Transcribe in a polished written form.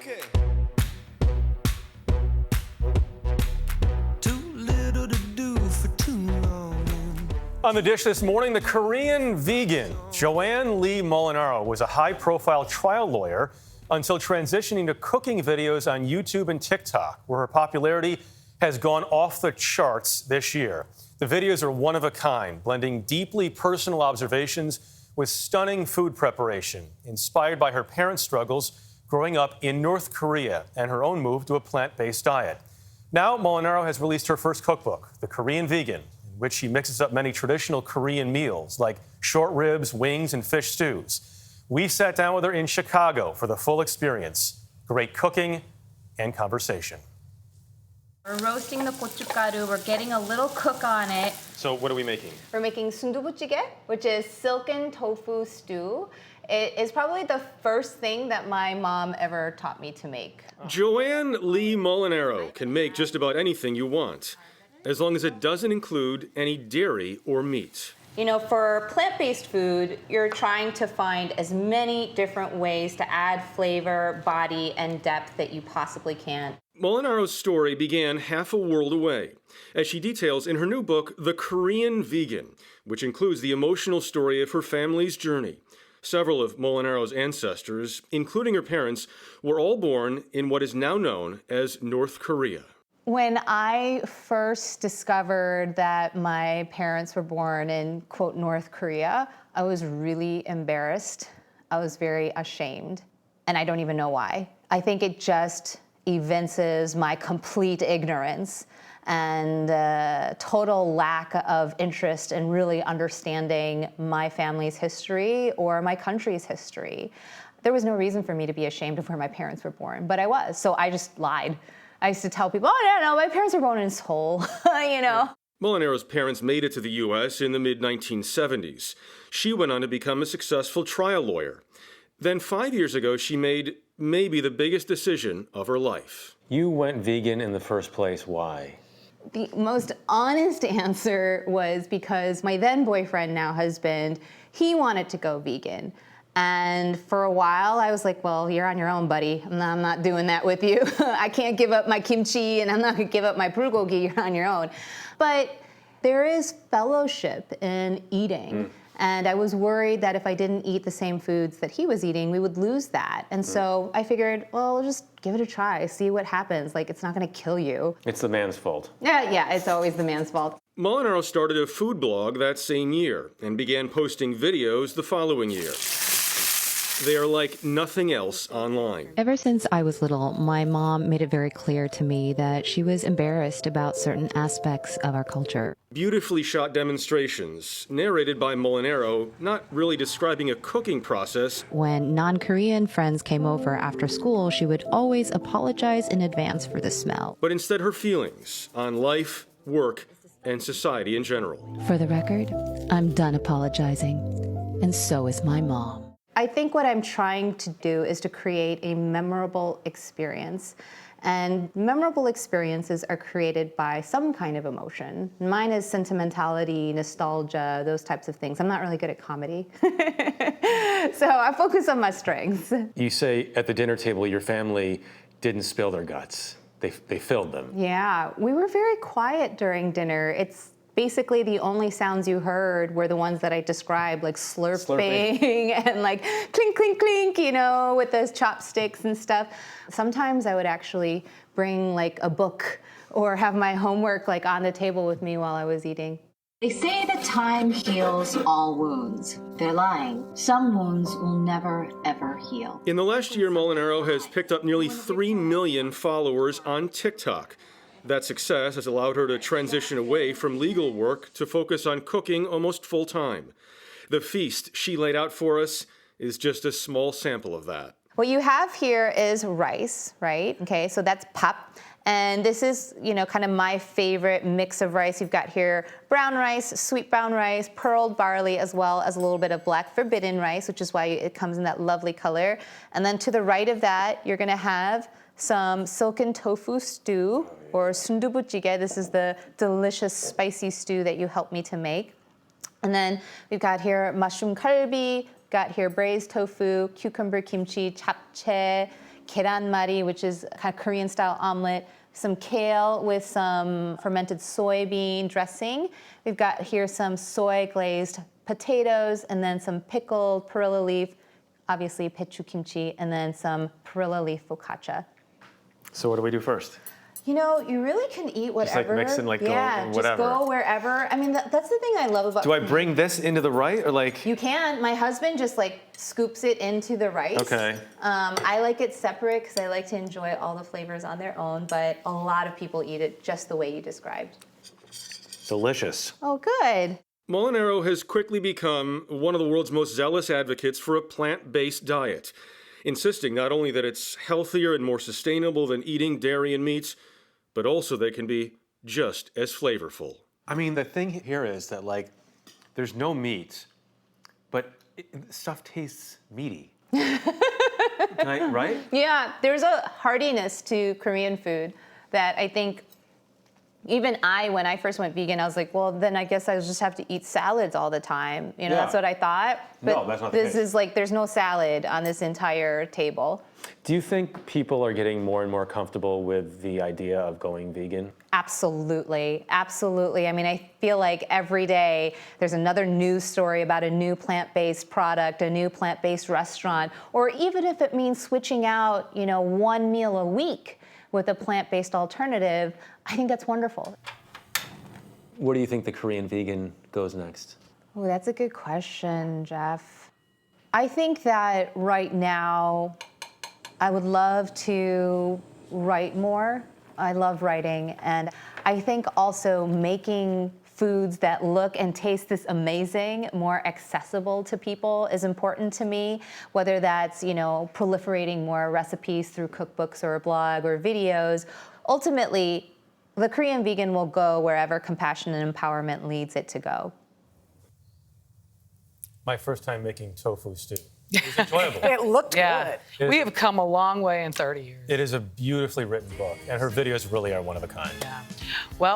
Okay. Too little to do for too long. On the dish this morning, the Korean vegan Joanne Lee Molinaro was a high-profile trial lawyer until transitioning to cooking videos on YouTube and TikTok, where her popularity has gone off the charts this year. The videos are one of a kind, blending deeply personal observations with stunning food preparation, inspired by her parents' struggles growing up in North Korea and her own move to a plant-based diet. Now, Molinaro has released her first cookbook, The Korean Vegan, in which she mixes up many traditional Korean meals like short ribs, wings, and fish stews. We sat down with her in Chicago for the full experience. Great cooking and conversation. We're roasting the gochugaru. We're getting a little cook on it. So what are we making? We're making sundubujigae, which is silken tofu stew. It is probably the first thing that my mom ever taught me to make. Joanne Lee Molinaro can make just about anything you want, as long as it doesn't include any dairy or meat. You know, for plant-based food, you're trying to find as many different ways to add flavor, body, and depth that you possibly can. Molinaro's story began half a world away, as she details in her new book, The Korean Vegan, which includes the emotional story of her family's journey. Several of Molinaro's ancestors, including her parents, were all born in what is now known as North Korea. When I first discovered that my parents were born in, quote, North Korea, I was really embarrassed. I was very ashamed, and I don't even know why. I think it just evinces my complete ignorance and total lack of interest in really understanding my family's history or my country's history. There was no reason for me to be ashamed of where my parents were born, but I was, so I just lied. I used to tell people, oh, no, my parents were born in Seoul, you know. Molinaro's parents made it to the U.S. in the mid-1970s. She went on to become a successful trial lawyer. Then 5 years ago, she made maybe the biggest decision of her life. You went vegan in the first place. Why? The most honest answer was because my then boyfriend, now husband, he wanted to go vegan. And for a while, I was like, well, you're on your own, buddy. I'm not doing that with you. I can't give up my kimchi, and I'm not going to give up my bulgogi. You're on your own. But there is fellowship in eating. And I was worried that if I didn't eat the same foods that he was eating, we would lose that. And so I figured, well, just give it a try, see what happens. Like, it's not going to kill you. It's the man's fault. Yeah, it's always the man's fault. Molinaro started a food blog that same year and began posting videos the following year. They are like nothing else online. Ever since I was little, my mom made it very clear to me that she was embarrassed about certain aspects of our culture. Beautifully shot demonstrations, narrated by Molinaro, not really describing a cooking process. When non-Korean friends came over after school, she would always apologize in advance for the smell. But instead her feelings on life, work, and society in general. For the record, I'm done apologizing, and so is my mom. I think what I'm trying to do is to create a memorable experience. And memorable experiences are created by some kind of emotion. Mine is sentimentality, nostalgia, those types of things. I'm not really good at comedy. So I focus on my strengths. You say at the dinner table your family didn't spill their guts. They filled them. Yeah, we were very quiet during dinner. It's basically the only sounds you heard were the ones that I described, like slurping and like clink, clink, clink, you know, with those chopsticks and stuff. Sometimes I would actually bring like a book or have my homework like on the table with me while I was eating. They say that time heals all wounds. They're lying. Some wounds will never, ever heal. In the last year, Molinaro has picked up nearly 3 million followers on TikTok. That success has allowed her to transition away from legal work to focus on cooking almost full-time. The feast she laid out for us is just a small sample of that. What you have here is rice, right? Okay, so that's pap. And this is, you know, kind of my favorite mix of rice. You've got here brown rice, sweet brown rice, pearled barley, as well as a little bit of black forbidden rice, which is why it comes in that lovely color. And then to the right of that, you're gonna have some silken tofu stew, or sundubujigae. This is the delicious spicy stew that you helped me to make. And then we've got here mushroom kalbi, got here braised tofu, cucumber kimchi, japchae, keranmari, which is kind of Korean-style omelet, some kale with some fermented soybean dressing. We've got here some soy-glazed potatoes, and then some pickled perilla leaf, obviously pechu kimchi, and then some perilla leaf focaccia. So what do we do first? You know, you really can eat whatever. Just like mix and like yeah, go whatever. Just go wherever. I mean, that's the thing I love about Do I bring this into the right or like? You can. My husband just like scoops it into the rice. Okay. I like it separate because I like to enjoy all the flavors on their own, but a lot of people eat it just the way you described. Delicious. Oh, good. Molinaro has quickly become one of the world's most zealous advocates for a plant-based diet, insisting not only that it's healthier and more sustainable than eating dairy and meats, but also they can be just as flavorful. I mean, the thing here is that, like, there's no meat, but stuff tastes meaty. Right? Yeah, there's a heartiness to Korean food that I think even when I first went vegan, I was like, well, then I guess I just have to eat salads all the time. You know, Yeah. that's what I thought. But No, that's not the this case. is like, there's no salad on this entire table. Do you think people are getting more and more comfortable with the idea of going vegan? Absolutely, absolutely. I mean, I feel like every day there's another news story about a new plant-based product, a new plant-based restaurant, or even if it means switching out, you know, one meal a week with a plant-based alternative, I think that's wonderful. Where do you think the Korean vegan goes next? Oh, that's a good question, Jeff. I think that right now, I would love to write more. I love writing, and I think also making foods that look and taste this amazing more accessible to people is important to me, whether that's, you know, proliferating more recipes through cookbooks or a blog or videos. Ultimately, the Korean vegan will go wherever compassion and empowerment leads it to go. My first time making tofu stew. It was enjoyable. It looked Yeah, good. we have come a long way in 30 years. It is a beautifully written book, and her videos really are one of a kind. Yeah. Well.